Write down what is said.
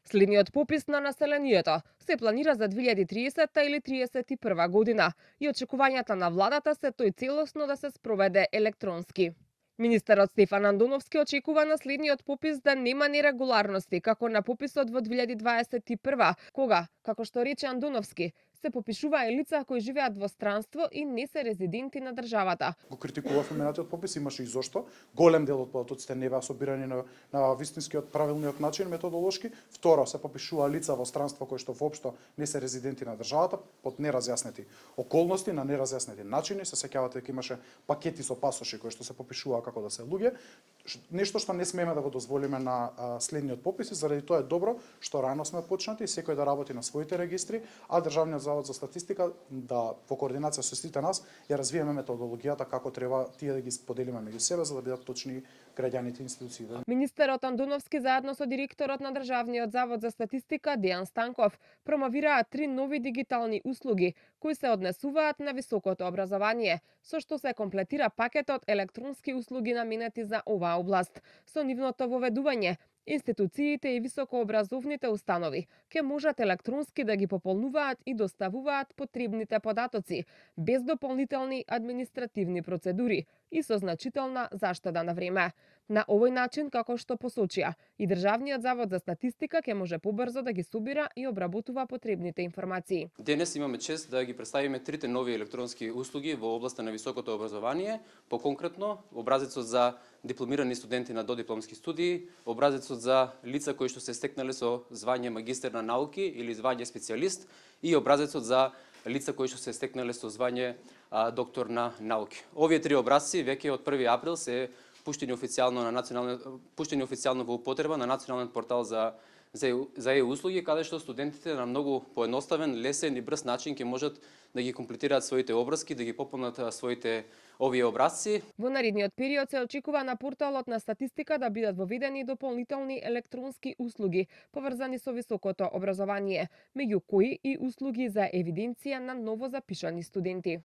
Следниот попис на населението се планира за 2030 или 31 година и очекувањата на владата се тој целосно да се спроведе електронски. Министерот Стефан Андоновски очекува на следниот попис да нема нерегуларности како на пописот во 2021, кога, како што рече Андоновски, се попишуваа лица кои живеат во странство и не се резиденти на државата. Го критикувавме минатиот попис, имаше и зошто. Голем дел од податоците не беа собирани на вистинскиот правилниот начин методолошки. Второ, се попишуваа лица во странство кои што воопшто не се резиденти на државата под неразјаснети околности, на неразјаснети начини. Се сеќавате дека имаше пакети со пасоши кои што се попишуваа како да се луѓе. Нешто што не смееме да го дозволиме на следниот попис и заради тоа е добро што рано сме почнати и секој да работи на своите регистри, а Државниот завод за статистика да во координација со сите нас ја развиеме методологијата како треба тие да ги споделиме меѓу себе за да бидат точни граѓаните и институциите. Министерот Андоновски заедно со директорот на Државниот завод за статистика Дејан Станков промовираат 3 нови дигитални услуги кои се однесуваат на високото образование, со што се комплетира пакетот електронски услуги наменети за оваа област. Со нивното воведување, институциите и високообразовните установи ќе можат електронски да ги пополнуваат и доставуваат потребните податоци, без дополнителни административни процедури и со значителна заштеда на време. На овој начин, како што посочија, и Државниот завод за статистика ќе може побрзо да ги собира и обработува потребните информации. Денес имаме чест да ги представиме трите нови електронски услуги во областа на високото образование, поконкретно образецот за дипломирани студенти на додипломски студии, образецот за лица кои што се стекнале со звање магистер на науки или звање специјалист и образецот за лица кои што се стекнале со звање доктор на науки. Овие три образци веќе од 1 април се пуштени официјално во употреба на националниот портал за услуги, каде што студентите на многу поедноставен, лесен и брз начин ќе можат да ги комплетираат своите образки, да ги пополнат своите овие образци. Во наредниот период се очекува на порталот на статистика да бидат воведени дополнителни електронски услуги поврзани со високото образование, меѓу кои и услуги за евиденција на новозапишани студенти.